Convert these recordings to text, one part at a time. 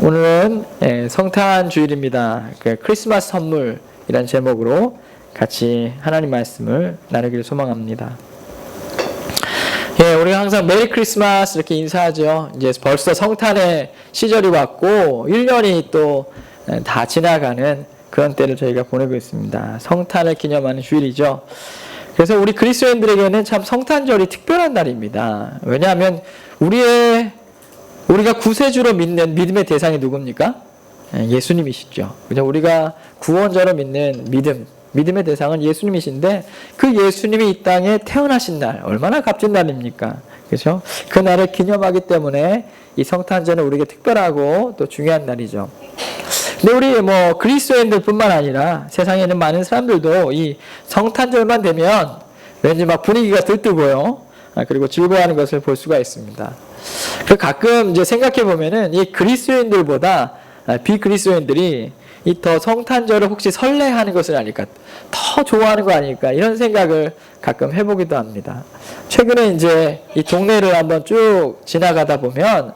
오늘은 성탄 주일입니다. 크리스마스 선물이란 제목으로 같이 하나님 말씀을 나누기를 소망합니다. 우리가 항상 메리 크리스마스 이렇게 인사하죠. 이제 벌써 성탄의 시절이 왔고 1년이 또 다 지나가는 그런 때를 저희가 보내고 있습니다. 성탄을 기념하는 주일이죠. 그래서 우리 그리스도인들에게는 참 성탄절이 특별한 날입니다. 왜냐하면 우리가 구세주로 믿는 믿음의 대상이 누굽니까? 예수님이시죠. 그죠? 우리가 구원자로 믿는 믿음의 대상은 예수님이신데 그 예수님이 이 땅에 태어나신 날 얼마나 값진 날입니까? 그죠? 그 날을 기념하기 때문에 이 성탄절은 우리에게 특별하고 또 중요한 날이죠. 근데 우리 그리스도인들뿐만 아니라 세상에 있는 많은 사람들도 이 성탄절만 되면 왠지 막 분위기가 들뜨고요. 그리고 즐거워하는 것을 볼 수가 있습니다. 가끔 이제 생각해 보면은 이 그리스도인들보다 비그리스도인들이 이 더 성탄절을 혹시 설레하는 것은 아닐까, 더 좋아하는 거 아닐까 이런 생각을 가끔 해보기도 합니다. 최근에 이제 이 동네를 한번 쭉 지나가다 보면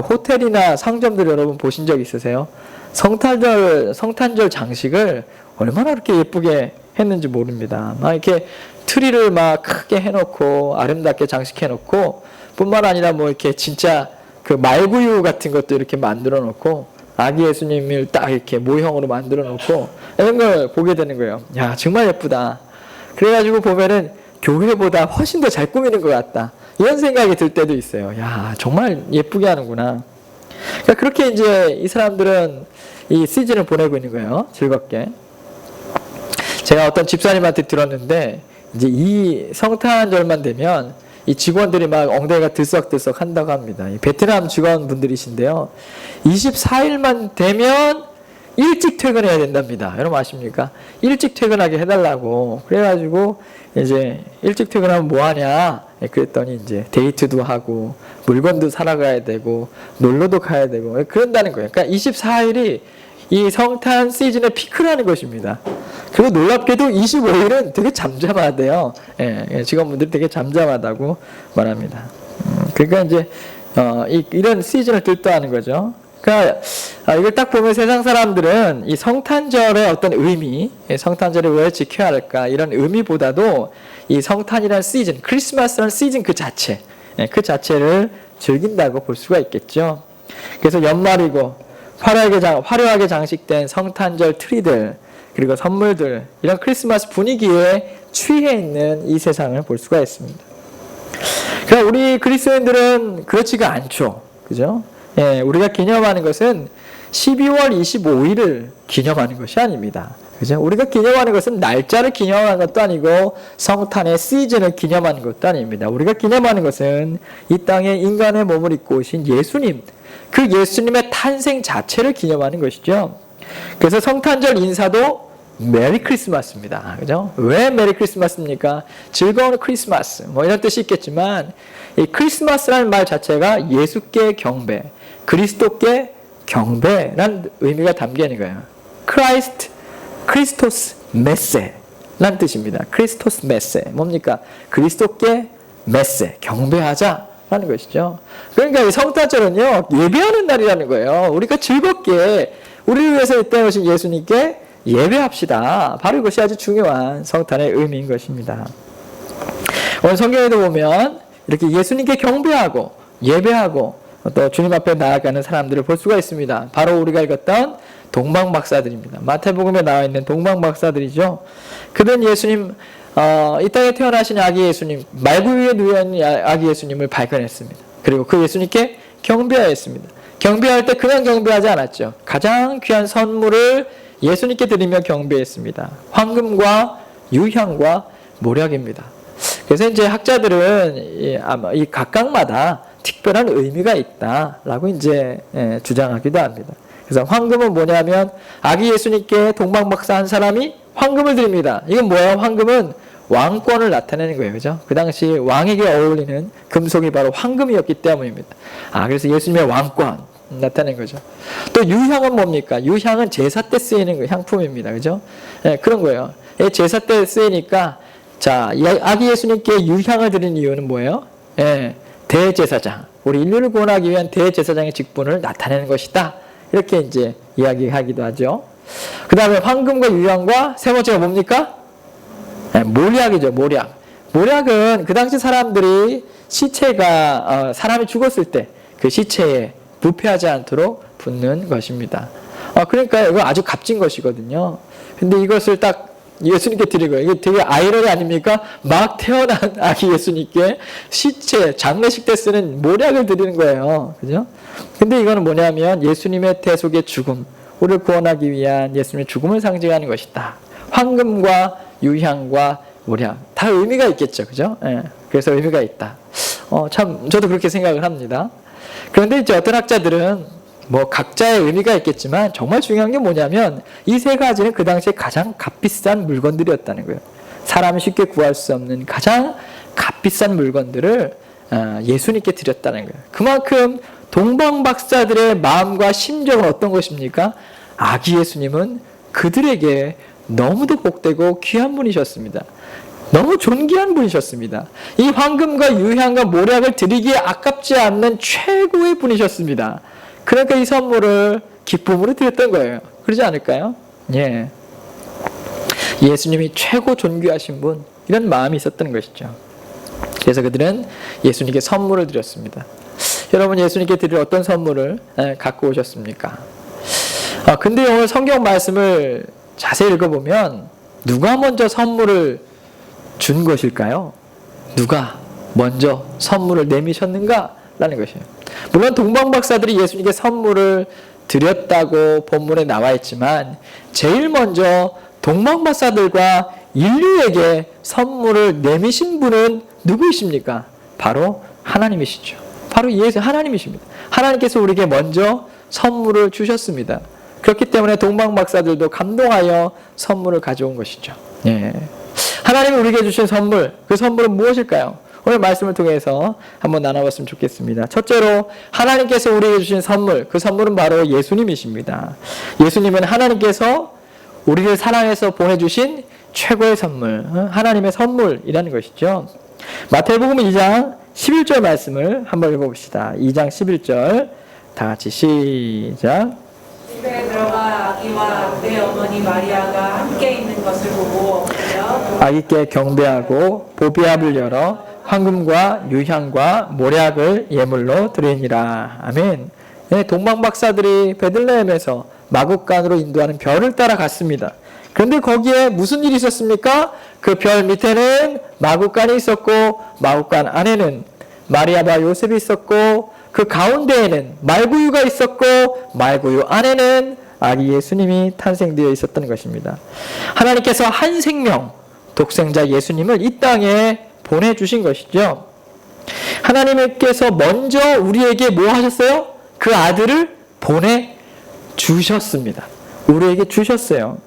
호텔이나 상점들 여러분 보신 적 있으세요? 성탄절 장식을 얼마나 그렇게 예쁘게 했는지 모릅니다. 막 이렇게 트리를 막 크게 해놓고 아름답게 장식해놓고 뿐만 아니라 이렇게 진짜 그 말구유 같은 것도 이렇게 만들어 놓고 아기 예수님을 딱 이렇게 모형으로 만들어 놓고 이런 걸 보게 되는 거예요. 야, 정말 예쁘다. 그래가지고 보면은 교회보다 훨씬 더 잘 꾸미는 것 같다. 이런 생각이 들 때도 있어요. 야, 정말 예쁘게 하는구나. 그러니까 그렇게 이제 이 사람들은 이 시즌을 보내고 있는 거예요. 즐겁게. 제가 어떤 집사님한테 들었는데 이제 이 성탄절만 되면 이 직원들이 막 엉덩이가 들썩들썩 한다고 합니다. 이 베트남 직원분들이신데요. 24일만 되면 일찍 퇴근해야 된답니다. 여러분 아십니까? 일찍 퇴근하게 해달라고. 그래가지고 이제 일찍 퇴근하면 뭐 하냐? 그랬더니 이제 데이트도 하고 물건도 사러 가야 되고 놀러도 가야 되고 그런다는 거예요. 그러니까 24일이 이 성탄 시즌의 피크라는 것입니다. 그리고 놀랍게도 25일은 되게 잠잠하대요. 직원분들이 되게 잠잠하다고 말합니다. 그러니까 이제 이런 시즌을 들떠하는 거죠. 그러니까 이걸 딱 보면 세상 사람들은 이 성탄절의 어떤 의미, 성탄절을 왜 지켜야 할까 이런 의미보다도 이 성탄이라는 시즌, 크리스마스라는 시즌 그 자체를 즐긴다고 볼 수가 있겠죠. 그래서 연말이고 화려하게 장식된 성탄절 트리들 그리고 선물들 이런 크리스마스 분위기에 취해 있는 이 세상을 볼 수가 있습니다. 그러니까 우리 그리스도인들은 그렇지가 않죠. 그죠? 우리가 기념하는 것은 12월 25일을 기념하는 것이 아닙니다. 그죠? 우리가 기념하는 것은 날짜를 기념하는 것도 아니고 성탄의 시즌을 기념하는 것도 아닙니다. 우리가 기념하는 것은 이 땅에 인간의 몸을 입고 오신 예수님, 그 예수님의 탄생 자체를 기념하는 것이죠. 그래서 성탄절 인사도 메리 크리스마스입니다. 그죠? 왜 메리 크리스마스입니까? 즐거운 크리스마스. 이런 뜻이 있겠지만, 이 크리스마스라는 말 자체가 예수께 경배, 그리스도께 경배라는 의미가 담겨 있는 거예요. 크리스토스 메세라는 뜻입니다. 크리스토스 메세. 뭡니까? 그리스도께 메세, 경배하자라는 것이죠. 그러니까 이 성탄절은요, 예배하는 날이라는 거예요. 우리가 즐겁게 우리를 위해서 이 땅에 오신 예수님께 예배합시다. 바로 이것이 아주 중요한 성탄의 의미인 것입니다. 오늘 성경에도 보면 이렇게 예수님께 경배하고 예배하고 또 주님 앞에 나아가는 사람들을 볼 수가 있습니다. 바로 우리가 읽었던 동방박사들입니다. 마태복음에 나와 있는 동방박사들이죠. 그들은 예수님, 이 땅에 태어나신 아기 예수님, 말구유에 누워있는 아기 예수님을 발견했습니다. 그리고 그 예수님께 경배하였습니다. 경배할 때 그냥 경배하지 않았죠. 가장 귀한 선물을 예수님께 드리며 경배했습니다. 황금과 유향과 모략입니다. 그래서 이제 학자들은 아마 이 각각마다 특별한 의미가 있다라고 이제 주장하기도 합니다. 그래서 황금은 뭐냐면 아기 예수님께 동방박사 한 사람이 황금을 드립니다. 이건 뭐예요? 황금은 왕권을 나타내는 거예요. 그죠? 그 당시 왕에게 어울리는 금속이 바로 황금이었기 때문입니다. 그래서 예수님의 왕권 나타낸 거죠. 또 유향은 뭡니까? 유향은 제사 때 쓰이는 향품입니다. 그죠? 그런 거예요. 제사 때 쓰이니까 자, 아기 예수님께 유향을 드리는 이유는 뭐예요? 대제사장, 우리 인류를 구원하기 위한 대제사장의 직분을 나타내는 것이다. 이렇게 이제 이야기하기도 하죠. 그 다음에 황금과 유향과 세 번째가 뭡니까? 네, 모략이죠. 모략. 모략은 그 당시 사람들이 시체가 사람이 죽었을 때 그 시체에 부패하지 않도록 붓는 것입니다. 그러니까 이거 아주 값진 것이거든요. 근데 이것을 딱 예수님께 드린 거예요. 이게 되게 아이러니 아닙니까? 막 태어난 아기 예수님께 시체, 장례식 때 쓰는 모략을 드리는 거예요. 그죠? 근데 이거는 뭐냐면 예수님의 대속의 죽음, 우리를 구원하기 위한 예수님의 죽음을 상징하는 것이다. 황금과 유향과 모략. 다 의미가 있겠죠. 그죠? 예. 그래서 의미가 있다. 참, 저도 그렇게 생각을 합니다. 그런데 이제 어떤 학자들은 뭐 각자의 의미가 있겠지만 정말 중요한 게 뭐냐면 이 세 가지는 그 당시에 가장 값비싼 물건들이었다는 거예요. 사람이 쉽게 구할 수 없는 가장 값비싼 물건들을 예수님께 드렸다는 거예요. 그만큼 동방박사들의 마음과 심정은 어떤 것입니까? 아기 예수님은 그들에게 너무도 복되고 귀한 분이셨습니다. 너무 존귀한 분이셨습니다. 이 황금과 유향과 모략을 드리기에 아깝지 않는 최고의 분이셨습니다. 그러니까 이 선물을 기쁨으로 드렸던 거예요. 그러지 않을까요? 예. 예수님이 최고 존귀하신 분, 이런 마음이 있었던 것이죠. 그래서 그들은 예수님께 선물을 드렸습니다. 여러분, 예수님께 드릴 어떤 선물을 갖고 오셨습니까? 근데 오늘 성경 말씀을 자세히 읽어보면 누가 먼저 선물을 준 것일까요? 누가 먼저 선물을 내미셨는가? 라는 것이에요. 물론 동방박사들이 예수님께 선물을 드렸다고 본문에 나와 있지만 제일 먼저 동방박사들과 인류에게 선물을 내미신 분은 누구이십니까? 바로 하나님이시죠. 바로 예수 하나님이십니다. 하나님께서 우리에게 먼저 선물을 주셨습니다. 그렇기 때문에 동방박사들도 감동하여 선물을 가져온 것이죠. 예. 하나님이 우리에게 주신 선물, 그 선물은 무엇일까요? 오늘 말씀을 통해서 한번 나눠봤으면 좋겠습니다. 첫째로 하나님께서 우리에게 주신 선물, 그 선물은 바로 예수님이십니다. 예수님은 하나님께서 우리를 사랑해서 보내주신 최고의 선물, 하나님의 선물이라는 것이죠. 마태복음 2장 11절 말씀을 한번 읽어봅시다. 2장 11절 다 같이 시작. 집에 들어가 아기와 내 어머니 마리아가 함께 있는 것을 보고 아기께 경배하고 보비압을 열어 황금과 유향과 모략을 예물로 드리니라. 아멘. 네, 동방박사들이 베들레헴에서 마국간으로 인도하는 별을 따라 갔습니다. 그런데 거기에 무슨 일이 있었습니까? 그 별 밑에는 마국간이 있었고 마국간 안에는 마리아와 요셉이 있었고 그 가운데에는 말구유가 있었고 말구유 안에는 아기 예수님이 탄생되어 있었던 것입니다. 하나님께서 한 생명, 독생자 예수님을 이 땅에 보내주신 것이죠. 하나님께서 먼저 우리에게 뭐 하셨어요? 그 아들을 보내주셨습니다. 우리에게 주셨어요.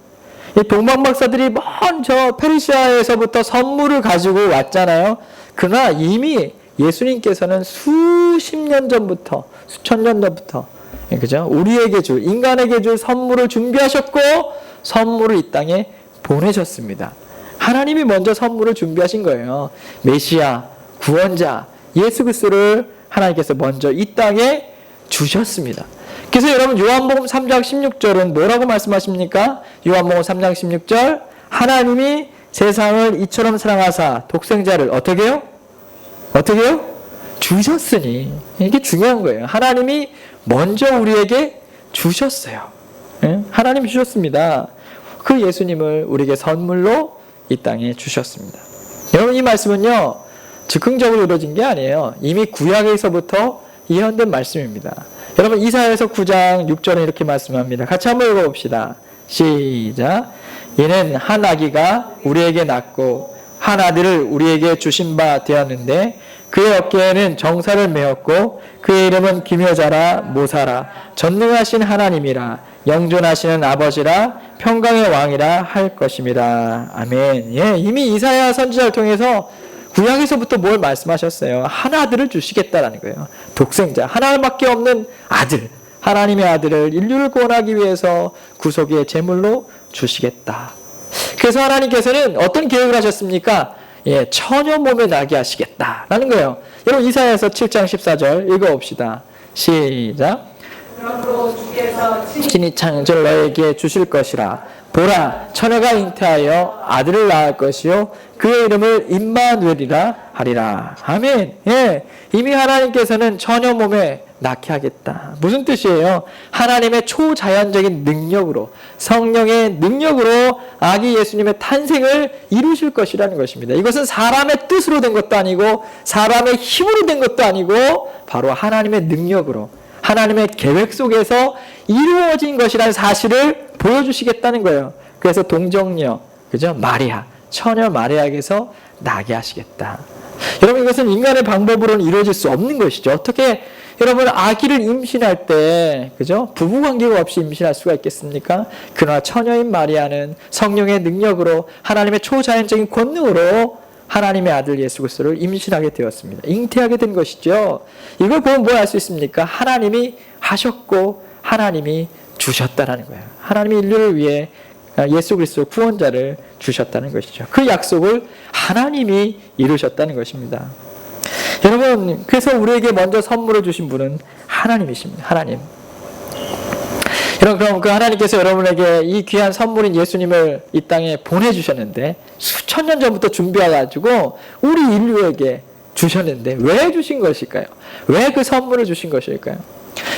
이 동방박사들이 먼저 페르시아에서부터 선물을 가지고 왔잖아요. 그러나 이미 예수님께서는 수십 년 전부터, 수천 년 전부터, 그죠? 우리에게 줄, 인간에게 줄 선물을 준비하셨고, 선물을 이 땅에 보내셨습니다. 하나님이 먼저 선물을 준비하신 거예요. 메시아, 구원자, 예수 그리스도를 하나님께서 먼저 이 땅에 주셨습니다. 그래서 여러분 요한복음 3장 16절은 뭐라고 말씀하십니까? 요한복음 3장 16절 하나님이 세상을 이처럼 사랑하사 독생자를 어떻게 해요? 어떻게 해요? 주셨으니. 이게 중요한 거예요. 하나님이 먼저 우리에게 주셨어요. 예? 하나님이 주셨습니다. 그 예수님을 우리에게 선물로 이 땅에 주셨습니다. 여러분 이 말씀은요 즉흥적으로 이루어진 게 아니에요. 이미 구약에서부터 예언된 말씀입니다. 여러분 이사야서 9장 6절에 이렇게 말씀합니다. 같이 한번 읽어봅시다. 시작. 이는 한 아기가 우리에게 낳고 한 아들을 우리에게 주신 바 되었는데 그의 어깨에는 정사를 메었고 그의 이름은 기묘자라 모사라 전능하신 하나님이라 영존하시는 아버지라 평강의 왕이라 할 것임이라. 아멘. 예, 이미 이사야 선지자를 통해서 구약에서부터 뭘 말씀하셨어요? 한 아들을 주시겠다라는 거예요. 독생자, 하나밖에 없는 아들, 하나님의 아들을 인류를 구원하기 위해서 구속의 제물로 주시겠다. 그래서 하나님께서는 어떤 계획을 하셨습니까? 예, 처녀 몸에 나게 하시겠다라는 거예요. 여러분 이사야서 7장 14절 읽어봅시다. 시작. 그러므로 주께서 친히 창조를 너에게 주실 것이라. 보라, 처녀가 잉태하여 아들을 낳을 것이요 그의 이름을 임마누엘이라 하리라. 아멘. 예, 이미 하나님께서는 처녀 몸에 낳게 하겠다. 무슨 뜻이에요? 하나님의 초자연적인 능력으로, 성령의 능력으로 아기 예수님의 탄생을 이루실 것이라는 것입니다. 이것은 사람의 뜻으로 된 것도 아니고 사람의 힘으로 된 것도 아니고 바로 하나님의 능력으로, 하나님의 계획 속에서 이루어진 것이라는 사실을 보여주시겠다는 거예요. 그래서 동정녀, 그죠? 마리아, 처녀 마리아에게서 나게 하시겠다. 여러분, 이것은 인간의 방법으로는 이루어질 수 없는 것이죠. 어떻게 여러분 아기를 임신할 때, 그죠? 부부 관계가 없이 임신할 수가 있겠습니까? 그러나 처녀인 마리아는 성령의 능력으로, 하나님의 초자연적인 권능으로 하나님의 아들 예수 그리스도를 임신하게 되었습니다. 잉태하게 된 것이죠. 이걸 보면 뭘 알 수 있습니까? 하나님이 하셨고 하나님이 주셨다라는 거예요. 하나님이 인류를 위해 예수 그리스도 구원자를 주셨다는 것이죠. 그 약속을 하나님이 이루셨다는 것입니다. 여러분, 그래서 우리에게 먼저 선물을 주신 분은 하나님이십니다. 하나님. 여러분, 그럼 그 하나님께서 여러분에게 이 귀한 선물인 예수님을 이 땅에 보내주셨는데, 수천 년 전부터 준비해가지고 우리 인류에게 주셨는데 왜 주신 것일까요? 왜 그 선물을 주신 것일까요?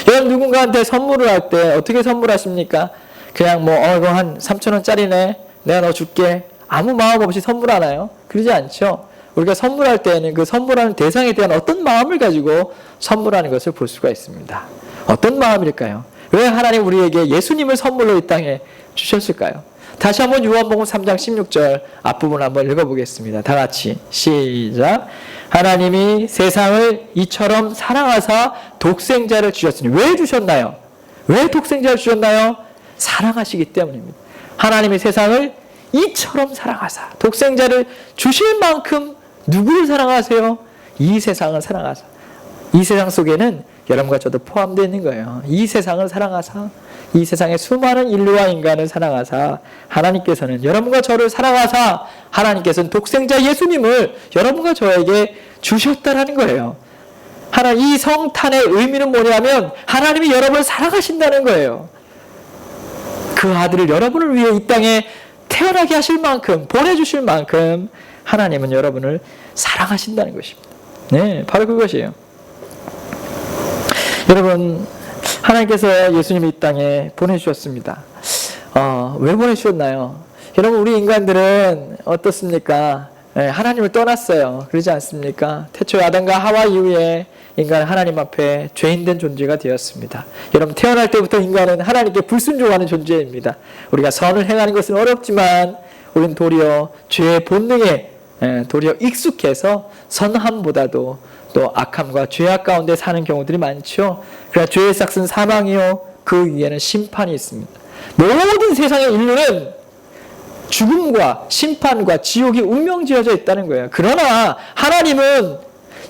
여러분, 누군가한테 선물을 할 때 어떻게 선물하십니까? 그냥 뭐 이거 한 3,000원짜리네, 내가 너 줄게, 아무 마음 없이 선물하나요? 그러지 않죠. 우리가 선물할 때에는 그 선물하는 대상에 대한 어떤 마음을 가지고 선물하는 것을 볼 수가 있습니다. 어떤 마음일까요? 왜 하나님 우리에게 예수님을 선물로 이 땅에 주셨을까요? 다시 한번 요한복음 3장 16절 앞부분 한번 읽어보겠습니다. 다 같이 시작. 하나님이 세상을 이처럼 사랑하사 독생자를 주셨으니. 왜 주셨나요? 왜 독생자를 주셨나요? 사랑하시기 때문입니다. 하나님이 세상을 이처럼 사랑하사 독생자를 주실 만큼 누구를 사랑하세요? 이 세상을 사랑하사. 이 세상 속에는 여러분과 저도 포함되어 있는 거예요. 이 세상을 사랑하사, 이 세상의 수많은 인류와 인간을 사랑하사 하나님께서는 여러분과 저를 사랑하사 하나님께서는 독생자 예수님을 여러분과 저에게 주셨다라는 거예요. 이 성탄의 의미는 뭐냐면 하나님이 여러분을 사랑하신다는 거예요. 그 아들을 여러분을 위해 이 땅에 태어나게 하실 만큼, 보내주실 만큼 하나님은 여러분을 사랑하신다는 것입니다. 네, 바로 그것이에요. 여러분, 하나님께서 예수님을 이 땅에 보내주셨습니다. 왜 보내주셨나요? 여러분, 우리 인간들은 어떻습니까? 하나님을 떠났어요. 그러지 않습니까? 태초에 아담과 하와 이후에 인간은 하나님 앞에 죄인된 존재가 되었습니다. 여러분, 태어날 때부터 인간은 하나님께 불순종하는 존재입니다. 우리가 선을 행하는 것은 어렵지만 우리는 도리어 죄의 본능에 도리어 익숙해서 선함보다도 또 악함과 죄악 가운데 사는 경우들이 많죠. 그러나 죄의 삭은 사망이요 그 위에는 심판이 있습니다. 모든 세상의 인류는 죽음과 심판과 지옥이 운명지어져 있다는 거예요. 그러나 하나님은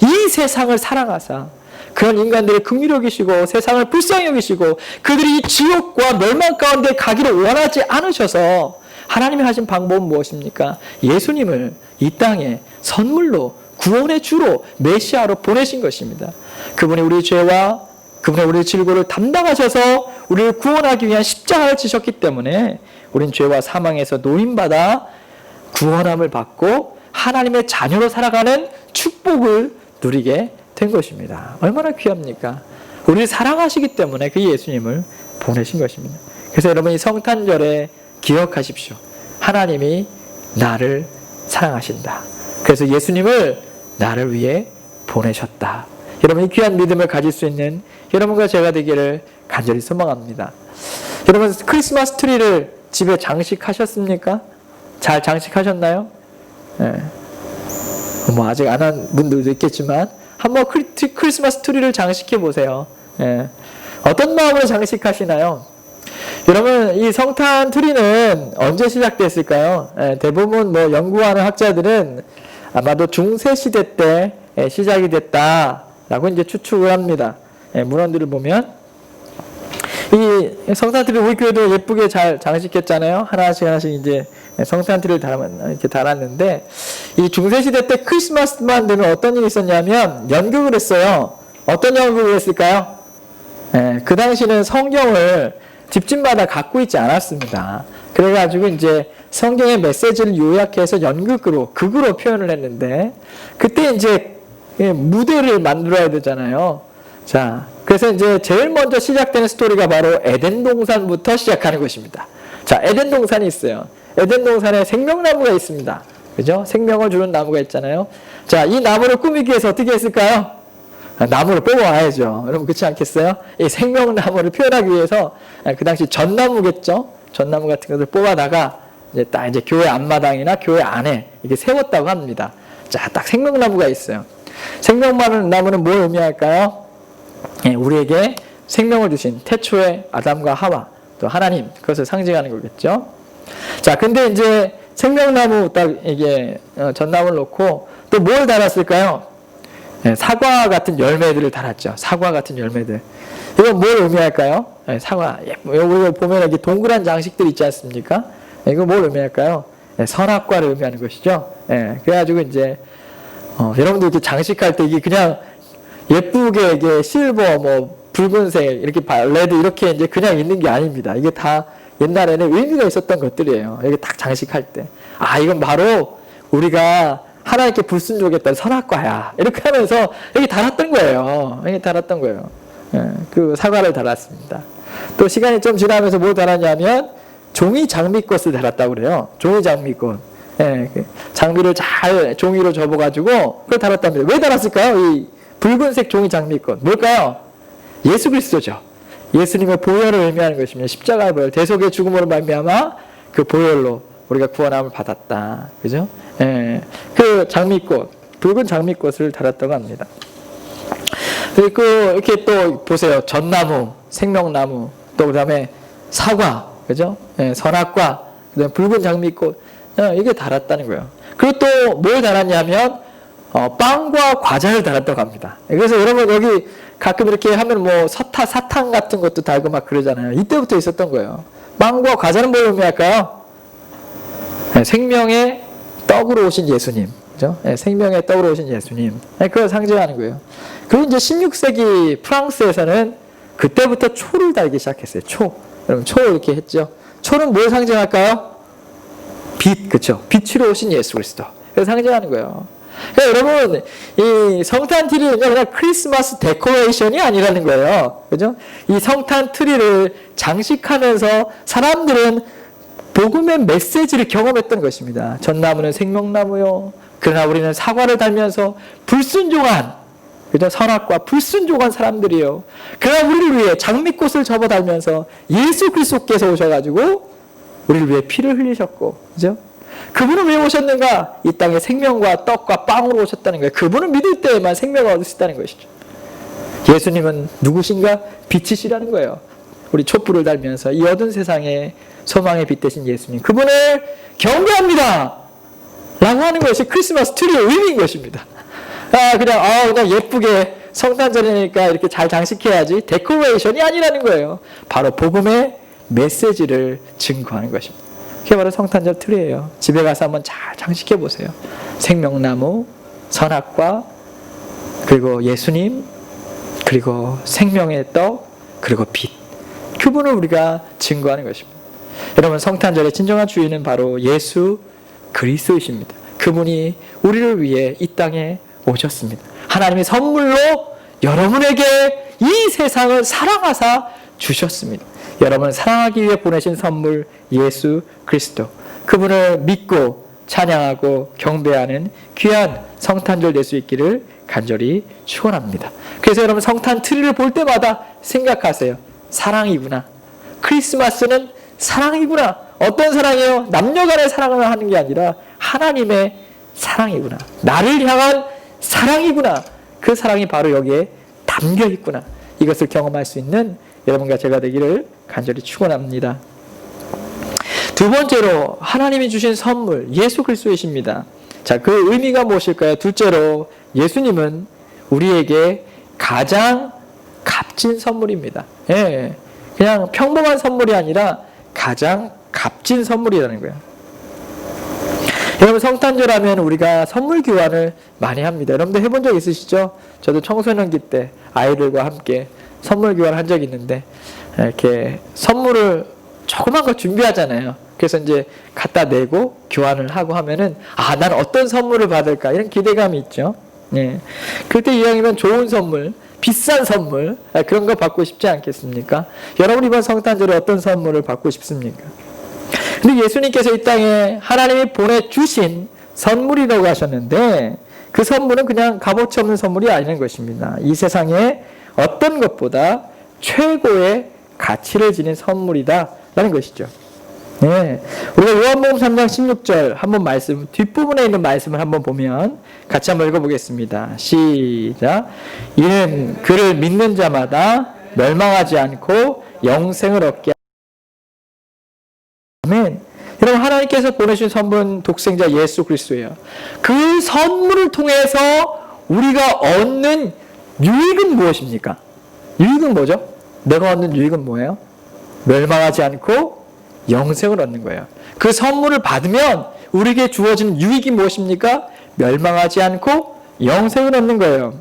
이 세상을 사랑하사 그런 인간들을 긍휼히 여기시고 세상을 불쌍히 여기시고 그들이 지옥과 멸망 가운데 가기를 원하지 않으셔서 하나님이 하신 방법은 무엇입니까? 예수님을 이 땅에 선물로 구원의 주로 메시아로 보내신 것입니다. 그분이 우리 죄와 그분의 우리 질고를 담당하셔서 우리를 구원하기 위한 십자가를 지셨기 때문에 우린 죄와 사망에서 노임받아 구원함을 받고 하나님의 자녀로 살아가는 축복을 누리게 된 것입니다. 얼마나 귀합니까? 우리를 사랑하시기 때문에 그 예수님을 보내신 것입니다. 그래서 여러분, 이 성탄절에 기억하십시오. 하나님이 나를 사랑하신다. 그래서 예수님을 나를 위해 보내셨다. 여러분, 이 귀한 믿음을 가질 수 있는 여러분과 제가 되기를 간절히 소망합니다. 여러분, 크리스마스 트리를 집에 장식하셨습니까? 잘 장식하셨나요? 네. 뭐 아직 안 한 분들도 있겠지만 한번 크리스마스 트리를 장식해 보세요. 네. 어떤 마음으로 장식하시나요? 여러분, 이 성탄 트리는 언제 시작됐을까요? 네. 대부분 뭐 연구하는 학자들은 아마도 중세 시대 때 시작이 됐다라고 이제 추측을 합니다. 네. 문헌들을 보면 이 성탄트리 우리 교회도 예쁘게 잘 장식했잖아요. 하나씩 이제 성탄트리를 이렇게 달았는데 이 중세시대 때 크리스마스만 되면 어떤 일이 있었냐면 연극을 했어요. 어떤 연극을 했을까요? 그 당시는 성경을 집집마다 갖고 있지 않았습니다. 그래가지고 이제 성경의 메시지를 요약해서 연극으로, 극으로 표현을 했는데, 그때 이제 무대를 만들어야 되잖아요. 자, 그래서 이제 제일 먼저 시작되는 스토리가 바로 에덴 동산부터 시작하는 것입니다. 자, 에덴 동산이 있어요. 에덴 동산에 생명나무가 있습니다. 그죠? 생명을 주는 나무가 있잖아요. 자, 이 나무를 꾸미기 위해서 어떻게 했을까요? 나무를 뽑아와야죠. 여러분, 그렇지 않겠어요? 이 생명나무를 표현하기 위해서 그 당시 전나무겠죠? 전나무 같은 것을 뽑아다가 이제 딱 이제 교회 앞마당이나 교회 안에 이게 세웠다고 합니다. 자, 딱 생명나무가 있어요. 생명나무는 뭘 의미할까요? 우리에게 생명을 주신 태초의 아담과 하와, 또 하나님, 그것을 상징하는 거겠죠. 자, 근데 이제 생명나무 딱 이게 전나무를 놓고 또 뭘 달았을까요? 사과 같은 열매들을 달았죠. 사과 같은 열매들. 이건 뭘 의미할까요? 사과. 우리가 보면 여기 동그란 장식들 있지 않습니까? 이거 뭘 의미할까요? 선악과를 의미하는 것이죠. 그래가지고 이제 여러분들 이렇게 장식할 때 이게 그냥 예쁘게 이게 실버, 뭐 붉은색, 이렇게 레드 이렇게 이제 그냥 있는 게 아닙니다. 이게 다 옛날에는 의미가 있었던 것들이에요. 이게 딱 장식할 때. 아, 이건 바로 우리가 하나님께 불순종했던 선악과야. 이렇게 하면서 여기 달았던 거예요. 여기 달았던 거예요. 그 사과를 달았습니다. 또 시간이 좀 지나면서 뭘 달았냐면 종이 장미꽃을 달았다고 그래요. 종이 장미꽃. 장미를 잘 종이로 접어가지고 그걸 달았답니다. 왜 달았을까요? 이 붉은색 종이 장미꽃. 뭘까요? 예수 그리스도죠. 예수님의 보혈을 의미하는 것입니다. 십자가의 보혈, 대속의 죽음으로 말미암아 그 보혈로 우리가 구원함을 받았다. 그죠? 그 장미꽃, 붉은 장미꽃을 달았다고 합니다. 그리고 이렇게 또 보세요. 전나무, 생명나무, 또 그다음에 사과, 그죠? 선악과, 그다음에 붉은 장미꽃, 이게 달았다는 거예요. 그리고 또 뭘 달았냐면 빵과 과자를 달았다고 합니다. 그래서 여러분 여기 가끔 이렇게 하면 뭐 사탕 같은 것도 달고 막 그러잖아요. 이때부터 있었던 거예요. 빵과 과자는 뭘 의미할까요? 생명의 떡으로 오신 예수님. 그죠? 생명의 떡으로 오신 예수님. 그걸 상징하는 거예요. 그리고 이제 16세기 프랑스에서는 그때부터 초를 달기 시작했어요. 초. 여러분, 초 이렇게 했죠. 초는 뭘 상징할까요? 빛, 그쵸? 빛으로 오신 예수 그리스도. 그래서 상징하는 거예요. 그러니까 여러분, 이 성탄 트리는 그냥 크리스마스 데코레이션이 아니라는 거예요. 그죠? 이 성탄 트리를 장식하면서 사람들은 복음의 메시지를 경험했던 것입니다. 전나무는 생명나무요. 그러나 우리는 사과를 달면서 불순종한, 그죠? 선악과 불순종한 사람들이요. 그러나 우리를 위해 장미꽃을 접어 달면서 예수 그리스도께서 오셔가지고 우리를 위해 피를 흘리셨고, 그죠? 그분은 왜 오셨는가? 이 땅에 생명과 떡과 빵으로 오셨다는 거예요. 그분을 믿을 때에만 생명을 얻을 수 있다는 것이죠. 예수님은 누구신가? 빛이시라는 거예요. 우리 촛불을 달면서 이 어두운 세상에 소망의 빛 되신 예수님, 그분을 경배합니다 라고 하는 것이 크리스마스 트리의 의미인 것입니다. 그냥 예쁘게 성탄절이니까 이렇게 잘 장식해야지, 데코레이션이 아니라는 거예요. 바로 복음의 메시지를 증거하는 것입니다. 그게 바로 성탄절 트리예요. 집에 가서 한번 잘 장식해 보세요. 생명나무, 선악과, 그리고 예수님, 그리고 생명의 떡, 그리고 빛. 그분을 우리가 증거하는 것입니다. 여러분, 성탄절의 진정한 주인은 바로 예수 그리스도이십니다. 그분이 우리를 위해 이 땅에 오셨습니다. 하나님의 선물로 여러분에게 이 세상을 사랑하사 주셨습니다. 여러분을 사랑하기 위해 보내신 선물 예수 그리스도, 그분을 믿고 찬양하고 경배하는 귀한 성탄절 될 수 있기를 간절히 축원합니다. 그래서 여러분, 성탄 트리를 볼 때마다 생각하세요. 사랑이구나. 크리스마스는 사랑이구나. 어떤 사랑이에요? 남녀 간의 사랑을 하는 게 아니라 하나님의 사랑이구나. 나를 향한 사랑이구나. 그 사랑이 바로 여기에 담겨 있구나. 이것을 경험할 수 있는 여러분과 제가 되기를 간절히 축원합니다. 두 번째로 하나님이 주신 선물 예수 그리스도이십니다. 자, 그 의미가 무엇일까요? 둘째로 예수님은 우리에게 가장 값진 선물입니다. 그냥 평범한 선물이 아니라 가장 값진 선물이라는 거예요. 여러분, 성탄절 하면 우리가 선물 교환을 많이 합니다. 여러분들 해본 적 있으시죠? 저도 청소년기 때 아이들과 함께 선물 교환을 한 적이 있는데 이렇게 선물을 조그만 거 준비하잖아요. 그래서 이제 갖다 내고 교환을 하고 하면은 난 어떤 선물을 받을까 이런 기대감이 있죠. 예. 그때 이왕이면 좋은 선물, 비싼 선물 그런 거 받고 싶지 않겠습니까? 여러분 이번 성탄절에 어떤 선물을 받고 싶습니까? 근데 예수님께서 이 땅에 하나님이 보내주신 선물이라고 하셨는데 그 선물은 그냥 값어치 없는 선물이 아닌 것입니다. 이 세상에 어떤 것보다 최고의 가치를 지닌 선물이다라는 것이죠. 네. 우리가 요한복음 3장 16절 한번 말씀, 뒷부분에 있는 말씀을 한번 보면 같이 한번 읽어보겠습니다. 시작. 이는 그를 믿는 자마다 멸망하지 않고 영생을 얻게 아멘. 여러분 하나님께서 보내신 선물은 독생자 예수 그리스도예요. 그 선물을 통해서 우리가 얻는 유익은 무엇입니까? 유익은 뭐죠? 내가 얻는 유익은 뭐예요? 멸망하지 않고 영생을 얻는 거예요. 그 선물을 받으면 우리에게 주어지는 유익이 무엇입니까? 멸망하지 않고 영생을 얻는 거예요.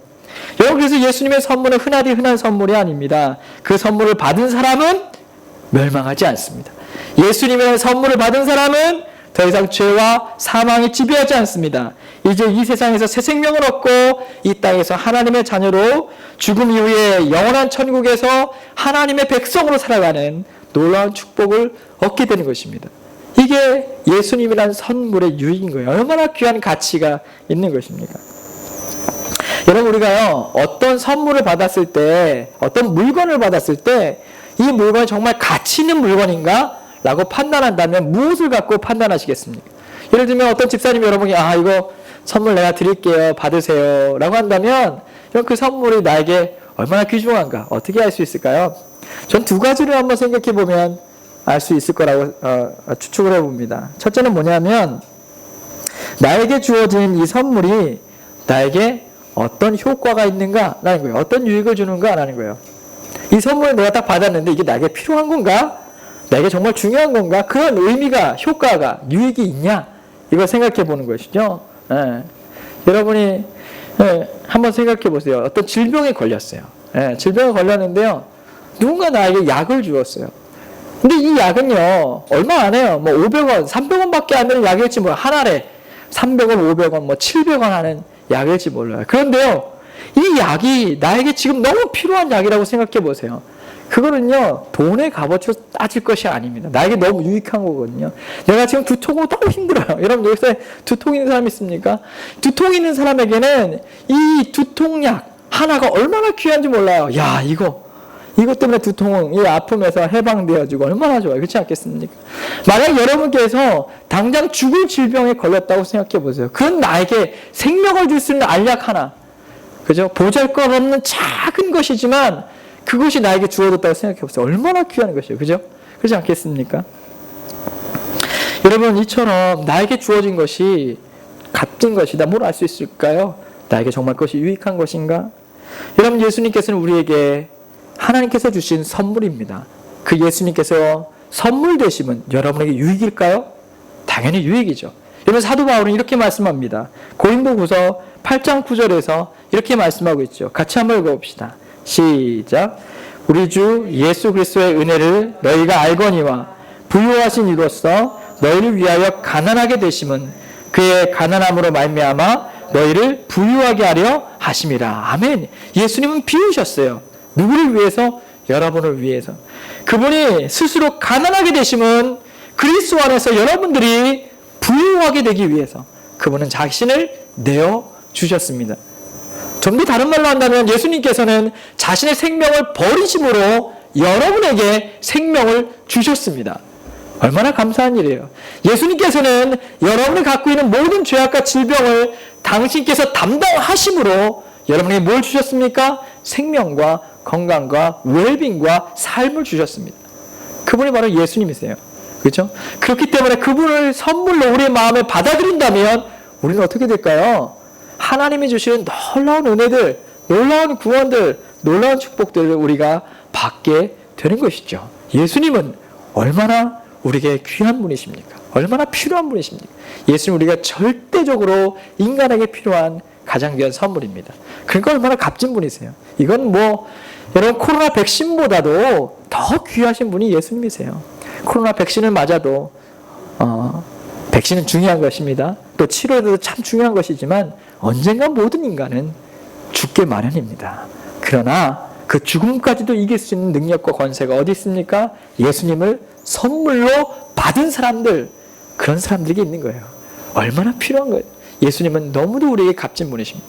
여러분 그래서 예수님의 선물은 흔하디 흔한 선물이 아닙니다. 그 선물을 받은 사람은 멸망하지 않습니다. 예수님의 선물을 받은 사람은 더 이상 죄와 사망이 지배하지 않습니다. 이제 이 세상에서 새 생명을 얻고 이 땅에서 하나님의 자녀로 죽음 이후에 영원한 천국에서 하나님의 백성으로 살아가는 놀라운 축복을 얻게 되는 것입니다. 이게 예수님이라는 선물의 유익인 거예요. 얼마나 귀한 가치가 있는 것입니까? 여러분 우리가요 어떤 선물을 받았을 때 어떤 물건을 받았을 때 이 물건이 정말 가치 있는 물건인가? 라고 판단한다면 무엇을 갖고 판단하시겠습니까? 예를 들면 어떤 집사님이 여러분이 이거 선물 내가 드릴게요 받으세요 라고 한다면 그 선물이 나에게 얼마나 귀중한가 어떻게 알 수 있을까요? 전 두 가지를 한번 생각해 보면 알 수 있을 거라고 추측을 해봅니다. 첫째는 뭐냐면 나에게 주어진 이 선물이 나에게 어떤 효과가 있는가라는 거예요. 어떤 유익을 주는가라는 거예요. 이 선물을 내가 딱 받았는데 이게 나에게 필요한 건가? 나에게 정말 중요한 건가? 그런 의미가, 효과가, 유익이 있냐? 이걸 생각해 보는 것이죠. 여러분이 한번 생각해 보세요. 어떤 질병에 걸렸어요. 질병에 걸렸는데요. 누군가 나에게 약을 주었어요. 근데 이 약은요, 얼마 안 해요. 뭐 500원, 300원밖에 안 되는 약일지 몰라요. 한 알에 300원, 500원, 뭐 700원 하는 약일지 몰라요. 그런데요, 이 약이 나에게 지금 너무 필요한 약이라고 생각해 보세요. 그거는요, 돈의 값어치로 따질 것이 아닙니다. 나에게 너무 유익한 거거든요. 내가 지금 두통으로 너무 힘들어요. 여러분, 여기서 두통 있는 사람 있습니까? 두통 있는 사람에게는 이 두통약 하나가 얼마나 귀한지 몰라요. 야, 이것 때문에 두통은 이 아픔에서 해방되어지고 얼마나 좋아요. 그렇지 않겠습니까? 만약 여러분께서 당장 죽을 질병에 걸렸다고 생각해 보세요. 그건 나에게 생명을 줄 수 있는 알약 하나. 그죠? 보잘것없는 작은 것이지만 그것이 나에게 주어졌다고 생각해 보세요. 얼마나 귀한 것이에요. 그죠? 그렇지 않겠습니까? 여러분, 이처럼 나에게 주어진 것이 값진 것이다. 뭘 알 수 있을까요? 나에게 정말 그것이 유익한 것인가? 여러분, 예수님께서는 우리에게 하나님께서 주신 선물입니다. 그 예수님께서 선물 되심은 여러분에게 유익일까요? 당연히 유익이죠. 여러분 사도 바울은 이렇게 말씀합니다. 고린도후서 8장 9절에서 이렇게 말씀하고 있죠. 같이 한번 읽어봅시다. 시작. 우리 주 예수 그리스도의 은혜를 너희가 알거니와 부요하신 이로써 너희를 위하여 가난하게 되심은 그의 가난함으로 말미암아 너희를 부유하게 하려 하심이라. 아멘. 예수님은 비우셨어요. 누구를 위해서? 여러분을 위해서. 그분이 스스로 가난하게 되심은 그리스도 안에서 여러분들이 부유하게 되기 위해서 그분은 자신을 내어주셨습니다. 좀 더 다른 말로 한다면 예수님께서는 자신의 생명을 버리심으로 여러분에게 생명을 주셨습니다. 얼마나 감사한 일이에요. 예수님께서는 여러분이 갖고 있는 모든 죄악과 질병을 당신께서 담당하심으로 여러분에게 뭘 주셨습니까? 생명과 건강과 웰빙과 삶을 주셨습니다. 그분이 바로 예수님이세요. 그렇죠? 그렇기 때문에 그분을 선물로 우리의 마음에 받아들인다면 우리는 어떻게 될까요? 하나님이 주시는 놀라운 은혜들, 놀라운 구원들, 놀라운 축복들을 우리가 받게 되는 것이죠. 예수님은 얼마나 우리에게 귀한 분이십니까? 얼마나 필요한 분이십니까? 예수님 우리가 절대적으로 인간에게 필요한 가장 귀한 선물입니다. 그러니까 얼마나 값진 분이세요. 이건 뭐 여러분 코로나 백신보다도 더 귀하신 분이 예수님이세요. 코로나 백신을 맞아도 백신은 중요한 것입니다. 또 치료도 참 중요한 것이지만 언젠가 모든 인간은 죽게 마련입니다. 그러나 그 죽음까지도 이길 수 있는 능력과 권세가 어디 있습니까? 예수님을 선물로 받은 사람들, 그런 사람들에게 있는 거예요. 얼마나 필요한 거예요. 예수님은 너무도 우리에게 값진 분이십니다.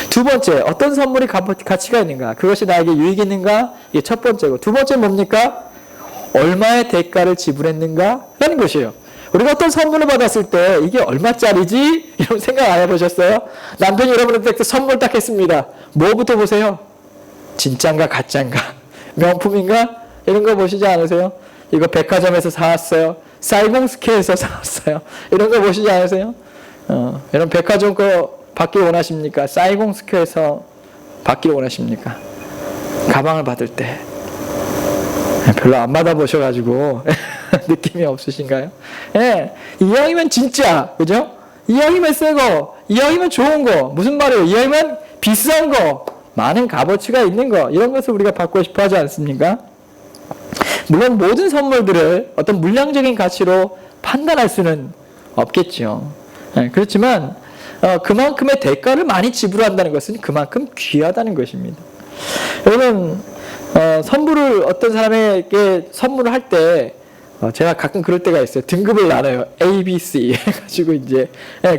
두 번째, 어떤 선물이 가치가 있는가? 그것이 나에게 유익이 있는가? 이게 첫 번째고, 두 번째 뭡니까? 얼마의 대가를 지불했는가? 라는 것이에요. 우리가 어떤 선물을 받았을 때 이게 얼마짜리지? 이런 생각 안 해보셨어요? 남편이 여러분한테 선물 딱 했습니다. 뭐부터 보세요? 진짠가 가짠가? 명품인가? 이런 거 보시지 않으세요? 이거 백화점에서 사왔어요. 사이공스케에서 사왔어요. 이런 거 보시지 않으세요? 여러분 백화점 거 받기를 원하십니까? 사이공스케에서 받기를 원하십니까? 가방을 받을 때 별로 안 받아보셔가지고 느낌이 없으신가요? 예, 이왕이면 진짜, 그죠? 이왕이면 새거, 이왕이면 좋은 거, 무슨 말이에요? 이왕이면 비싼 거, 많은 값어치가 있는 거, 이런 것을 우리가 받고 싶어 하지 않습니까? 물론 모든 선물들을 어떤 물량적인 가치로 판단할 수는 없겠죠. 예, 그렇지만 그만큼의 대가를 많이 지불한다는 것은 그만큼 귀하다는 것입니다. 여러분 선물을 어떤 사람에게 선물을 할 때 제가 가끔 그럴 때가 있어요. 등급을 나눠요. A, B, C 해가지고 이제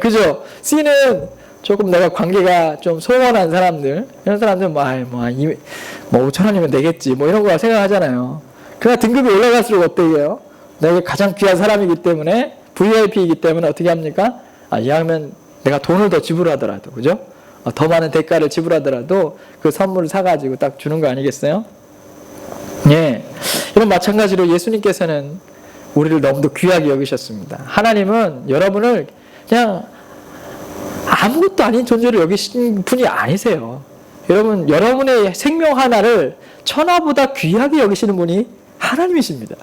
그죠? C는 조금 내가 관계가 좀 소원한 사람들, 이런 사람들은 뭐 5,000원이면 되겠지 뭐 이런 거 생각하잖아요. 그러나 등급이 올라갈수록 어떻게 해요? 내가 가장 귀한 사람이기 때문에 VIP이기 때문에 어떻게 합니까? 이왕이면 내가 돈을 더 지불하더라도, 그죠? 더 많은 대가를 지불하더라도 그 선물을 사가지고 딱 주는 거 아니겠어요? 예. 이런 마찬가지로 예수님께서는 우리를 너무도 귀하게 여기셨습니다. 하나님은 여러분을 그냥 아무것도 아닌 존재로 여기신 분이 아니세요. 여러분, 여러분의 생명 하나를 천하보다 귀하게 여기시는 분이 하나님이십니다.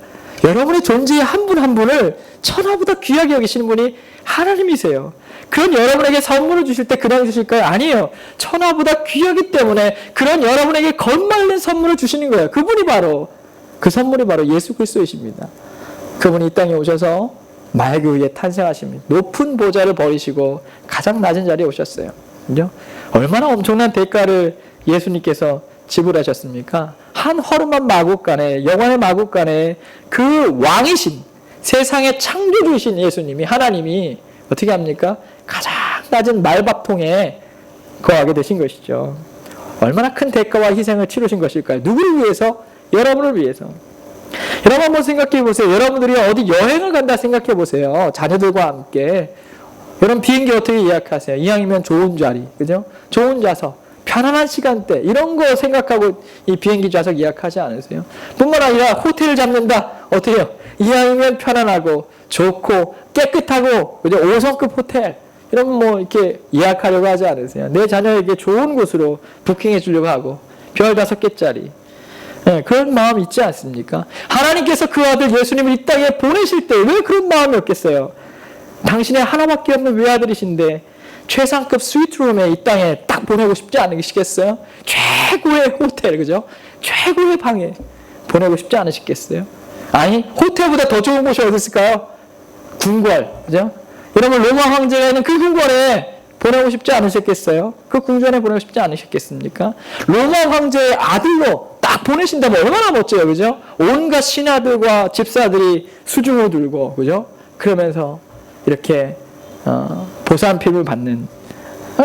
여러분의 존재의 한 분 한 분을 천하보다 귀하게 여기시는 분이 하나님이세요. 그런 여러분에게 선물을 주실 때 그냥 주실까요? 아니에요. 천하보다 귀하기 때문에 그런 여러분에게 겉말린 선물을 주시는 거예요. 그분이 바로, 그 선물이 바로 예수 그리스도이십니다. 그분이 이 땅에 오셔서 말그 위에 탄생하십니다. 높은 보좌를 버리시고 가장 낮은 자리에 오셨어요. 그죠? 얼마나 엄청난 대가를 예수님께서 지불하셨습니까? 한 허름한 마국간에, 영원의 마국간에 그 왕이신, 세상의 창조주이신 예수님이, 하나님이 어떻게 합니까? 가장 낮은 말밥통에 거하게 되신 것이죠. 얼마나 큰 대가와 희생을 치르신 것일까요? 누구를 위해서? 여러분을 위해서. 여러분 한번 생각해 보세요. 여러분들이 어디 여행을 간다 생각해 보세요. 자녀들과 함께. 여러분 비행기 어떻게 예약하세요? 이왕이면 좋은 자리, 그죠? 좋은 좌석, 편안한 시간대, 이런 거 생각하고 이 비행기 좌석 예약하지 않으세요? 뿐만 아니라 호텔을 잡는다. 어떻게 해요? 이왕이면 편안하고 좋고 깨끗하고, 그죠? 5성급 호텔, 이런 뭐 이렇게 예약하려고 하지 않으세요? 내 자녀에게 좋은 곳으로 부킹해 주려고 하고, 별 5개짜리. 네, 그런 마음 있지 않습니까? 하나님께서 그 아들 예수님을 이 땅에 보내실 때 왜 그런 마음이 없겠어요? 당신의 하나밖에 없는 외아들이신데 최상급 스위트룸에 이 땅에 딱 보내고 싶지 않으시겠어요? 최고의 호텔, 그죠? 최고의 방에 보내고 싶지 않으시겠어요? 아니, 호텔보다 더 좋은 곳이 어디 있을까요? 궁궐, 그죠? 여러분, 로마 황제가 있는 그 궁궐에 보내고 싶지 않으셨겠어요? 그 궁전에 보내고 싶지 않으셨겠습니까? 로마 황제의 아들로 딱 보내신다면 얼마나 멋져요, 그죠? 온갖 신하들과 집사들이 수중을 들고, 그죠? 그러면서 이렇게 보살핌을 받는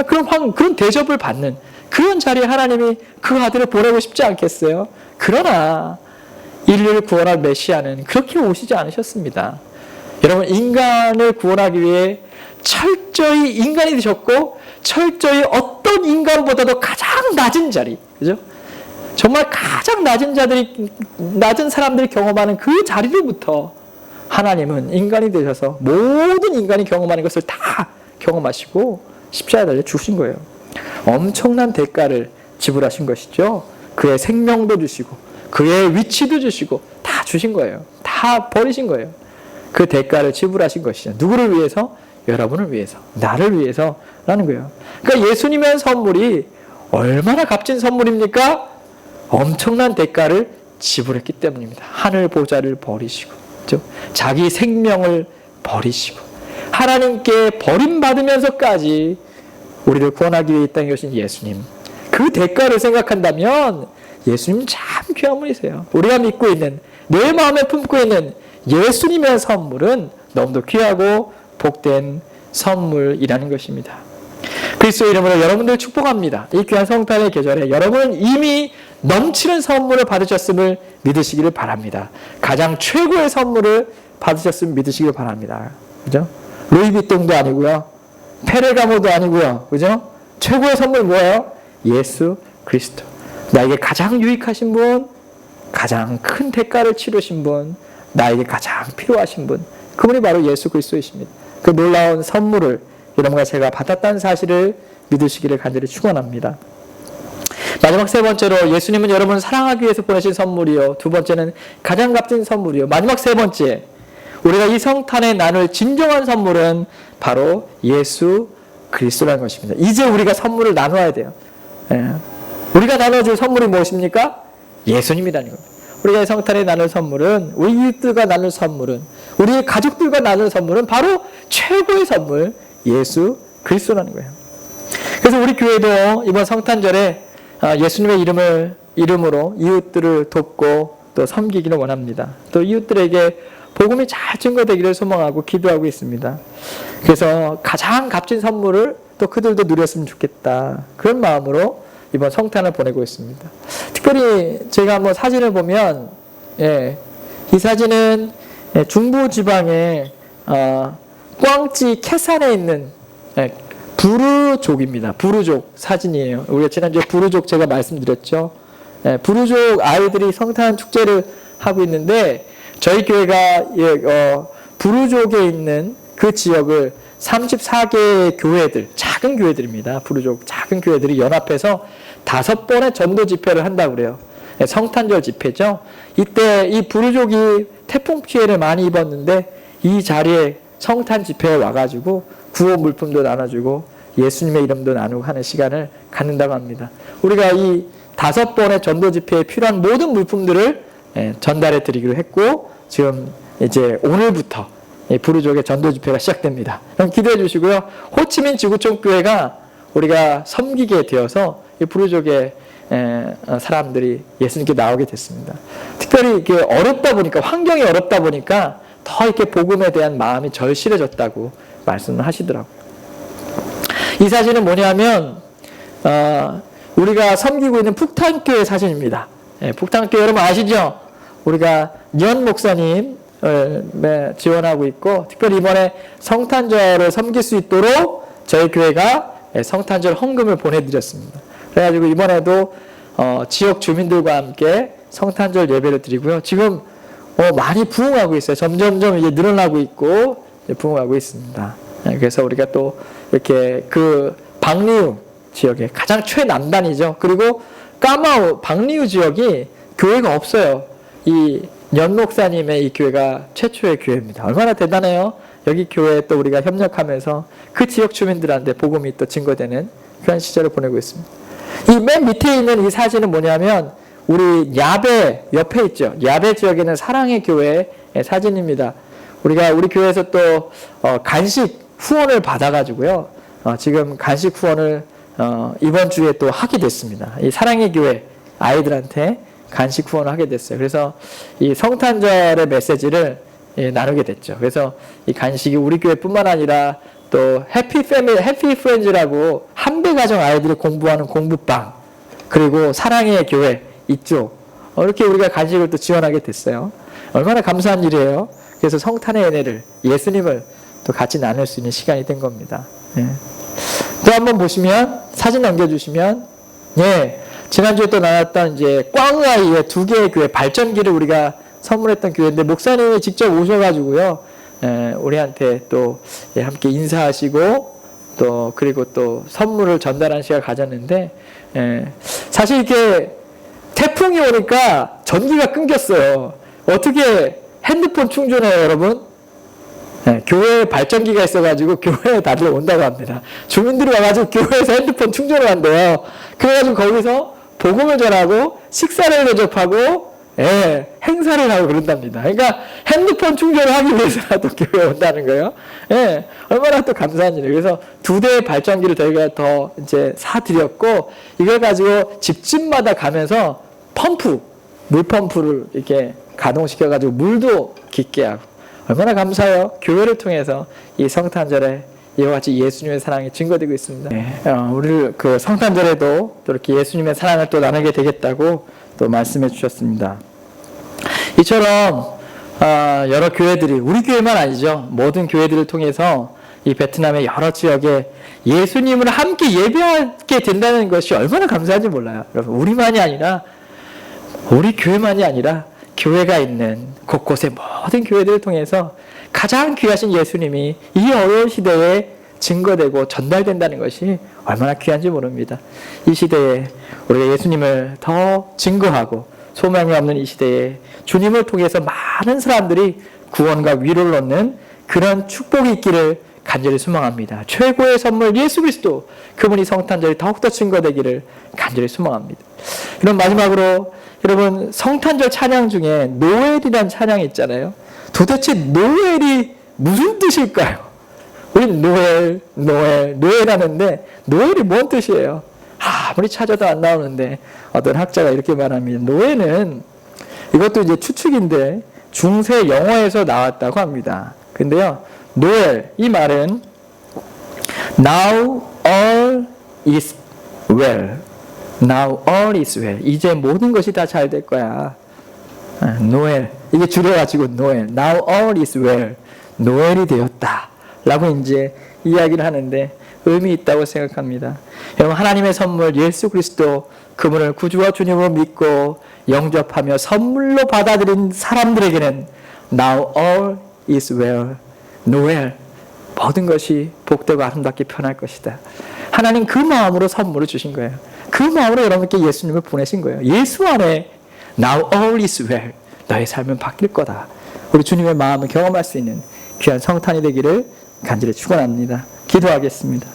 그런 대접을 받는 그런 자리에 하나님이 그 아들을 보내고 싶지 않겠어요? 그러나 인류를 구원할 메시아는 그렇게 오시지 않으셨습니다. 여러분, 인간을 구원하기 위해 철저히 인간이 되셨고 철저히 어떤 인간보다도 가장 낮은 자리, 그죠? 정말 가장 낮은 사람들이 경험하는 그 자리로부터 하나님은 인간이 되셔서 모든 인간이 경험하는 것을 다 경험하시고 십자가에 달려 주신 거예요. 엄청난 대가를 지불하신 것이죠. 그의 생명도 주시고 그의 위치도 주시고 다 주신 거예요. 다 버리신 거예요. 그 대가를 지불하신 것이죠. 누구를 위해서? 여러분을 위해서, 나를 위해서라는 거예요. 그러니까 예수님의 한 선물이 얼마나 값진 선물입니까? 엄청난 대가를 지불했기 때문입니다. 하늘 보좌를 버리시고, 그렇죠? 자기 생명을 버리시고, 하나님께 버림받으면서까지 우리를 구원하기 위해 이 땅에 오신 예수님, 그 대가를 생각한다면 예수님 참 귀한 분이세요. 우리가 믿고 있는, 내 마음에 품고 있는 예수님의 선물은 너무도 귀하고 복된 선물이라는 것입니다. 그리스도의 이름으로 여러분들 축복합니다. 이 귀한 성탄의 계절에 여러분은 이미 넘치는 선물을 받으셨음을 믿으시기를 바랍니다. 가장 최고의 선물을 받으셨음을 믿으시기를 바랍니다. 그죠? 루이비통도 아니고요. 페레가모도 아니고요. 그죠? 최고의 선물 뭐예요? 예수 그리스도. 나에게 가장 유익하신 분, 가장 큰 대가를 치르신 분, 나에게 가장 필요하신 분, 그분이 바로 예수 그리스도이십니다. 그 놀라운 선물을 여러분과 제가 받았다는 사실을 믿으시기를 간절히 축원합니다. 마지막 세 번째로 예수님은 여러분을 사랑하기 위해서 보내신 선물이요. 두 번째는 가장 값진 선물이요. 마지막 세 번째, 우리가 이 성탄에 나눌 진정한 선물은 바로 예수 그리스도라는 것입니다. 이제 우리가 선물을 나눠야 돼요. 예. 우리가 나눠줄 선물이 무엇입니까? 예수님이라는 겁니다. 우리가 이 성탄에 나눌 선물은, 우리 이웃들과 나눌 선물은, 우리의 가족들과 나눌 선물은 바로 최고의 선물, 예수 그리스도라는 거예요. 그래서 우리 교회도 이번 성탄절에 예수님의 이름으로 이웃들을 돕고 또 섬기기를 원합니다. 또 이웃들에게 복음이 잘 증거되기를 소망하고 기도하고 있습니다. 그래서 가장 값진 선물을 또 그들도 누렸으면 좋겠다. 그런 마음으로 이번 성탄을 보내고 있습니다. 특별히 제가 한번 사진을 보면, 이 사진은 중부 지방의 꽝찌 캐산에 있는 부르족입니다. 부르족 사진이에요. 우리가 지난주에 부르족 제가 말씀드렸죠. 부르족 아이들이 성탄 축제를 하고 있는데, 저희 교회가 부르족에 있는 그 지역을 34개의 교회들, 작은 교회들입니다. 부르족 작은 교회들이 연합해서 5번의 전도 집회를 한다고 그래요. 성탄절 집회죠. 이때 이 부르족이 태풍 피해를 많이 입었는데 이 자리에 성탄 집회에 와가지고 구호 물품도 나눠주고 예수님의 이름도 나누고 하는 시간을 갖는다고 합니다. 우리가 이 5번의 전도 집회에 필요한 모든 물품들을 전달해 드리기로 했고, 지금 이제 오늘부터 부르족의 전도 집회가 시작됩니다. 그럼 기대해 주시고요. 호치민 지구촌 교회가 우리가 섬기게 되어서 이 부르족의 사람들이 예수님께 나오게 됐습니다. 특별히 이게 어렵다 보니까, 환경이 어렵다 보니까 더 이렇게 복음에 대한 마음이 절실해졌다고 말씀을 하시더라고요. 이 사진은 뭐냐면 우리가 섬기고 있는 북탄교회 사진입니다. 북탄교회 여러분 아시죠? 우리가 연 목사님 지원하고 있고, 특별히 이번에 성탄절을 섬길 수 있도록 저희 교회가 성탄절 헌금을 보내드렸습니다. 그래가지고 이번에도 지역 주민들과 함께 성탄절 예배를 드리고요. 지금 많이 부흥하고 있어요. 점점점 이제 늘어나고 있고 부흥하고 있습니다. 그래서 우리가 또 이렇게 그 박리우 지역에 가장 최남단이죠. 그리고 까마우 박리우 지역이 교회가 없어요. 이 연목사님의 이 교회가 최초의 교회입니다. 얼마나 대단해요. 여기 교회에 또 우리가 협력하면서 그 지역 주민들한테 복음이 또 증거되는 그런 시절을 보내고 있습니다. 이 맨 밑에 있는 이 사진은 뭐냐면 우리 야베 옆에 있죠. 야베 지역에 있는 사랑의 교회의 사진입니다. 우리가 우리 교회에서 또 간식 후원을 받아가지고요. 지금 간식 후원을 이번 주에 또 하게 됐습니다. 이 사랑의 교회 아이들한테 간식 후원을 하게 됐어요. 그래서 이 성탄절의 메시지를 나누게 됐죠. 그래서 이 간식이 우리 교회뿐만 아니라 또 해피 패밀리, 해피 프렌즈라고 한배 가정 아이들이 공부하는 공부방, 그리고 사랑의 교회 이쪽 이렇게 우리가 간식을 또 지원하게 됐어요. 얼마나 감사한 일이에요. 그래서 성탄의 은혜를, 예수님을 또 같이 나눌 수 있는 시간이 된 겁니다. 또 한번 보시면 사진 넘겨주시면, 지난주에 또 나왔던 이제 꽝아이의 2개의 교회 발전기를 우리가 선물했던 교회인데, 목사님이 직접 오셔가지고요, 우리한테 또 함께 인사하시고 또 그리고 또 선물을 전달하는 시간을 가졌는데, 사실 이렇게 태풍이 오니까 전기가 끊겼어요. 어떻게 핸드폰 충전해요, 여러분? 네, 교회에 발전기가 있어가지고 교회에 다들 온다고 합니다. 주민들이 와가지고 교회에서 핸드폰 충전을 한대요. 그래가지고 거기서 복음을 전하고 식사를 대접하고 예, 행사를 하고 그런답니다. 그러니까 핸드폰 충전을 하기 위해서라도 교회에 온다는 거예요. 예, 얼마나 또 감사한 일이에요. 그래서 2대의 발전기를 저희가 더 이제 사드렸고, 이걸 가지고 집집마다 가면서 물펌프를 이렇게 가동시켜가지고 물도 깊게 하고, 얼마나 감사해요. 교회를 통해서 이 성탄절에 이와 같이 예수님의 사랑이 증거되고 있습니다. 네, 우리 그 성탄절에도 또 이렇게 예수님의 사랑을 또 나누게 되겠다고 또 말씀해 주셨습니다. 이처럼 여러 교회들이, 우리 교회만 아니죠, 모든 교회들을 통해서 이 베트남의 여러 지역에 예수님을 함께 예배하게 된다는 것이 얼마나 감사한지 몰라요. 여러분, 우리만이 아니라, 우리 교회만이 아니라 교회가 있는 곳곳의 모든 교회들을 통해서 가장 귀하신 예수님이 이 어려운 시대에 증거되고 전달된다는 것이 얼마나 귀한지 모릅니다. 이 시대에 우리가 예수님을 더 증거하고 소망이 없는 이 시대에 주님을 통해서 많은 사람들이 구원과 위로를 얻는 그런 축복이 있기를 간절히 소망합니다. 최고의 선물 예수 그리스도, 그분이 성탄절이 더욱더 증거되기를 간절히 소망합니다. 그럼 마지막으로 여러분, 성탄절 찬양 중에 노엘이라는 찬양이 있잖아요. 도대체 노엘이 무슨 뜻일까요? 우리 노엘 하는데 노엘이 뭔 뜻이에요? 아무리 찾아도 안 나오는데 어떤 학자가 이렇게 말합니다. 노엘은, 이것도 이제 추측인데 중세 영어에서 나왔다고 합니다. 근데요, 노엘, 이 말은 Now all is well. Now all is well. 이제 모든 것이 다 잘 될 거야. 노엘. 이게 줄여가지고 노엘. Now all is well. 노엘이 되었다. 라고 이제 이야기를 하는데 의미 있다고 생각합니다. 여러분, 하나님의 선물 예수 그리스도, 그분을 구주와 주님으로 믿고 영접하며 선물로 받아들인 사람들에게는 Now all is well. 노엘. 모든 것이 복되고 아름답게 변할 것이다. 하나님 그 마음으로 선물을 주신 거예요. 그 마음으로 여러분께 예수님을 보내신 거예요. 예수 안에 Now all is well. 너의 삶은 바뀔 거다. 우리 주님의 마음을 경험할 수 있는 귀한 성탄이 되기를 간절히 축원합니다. 기도하겠습니다.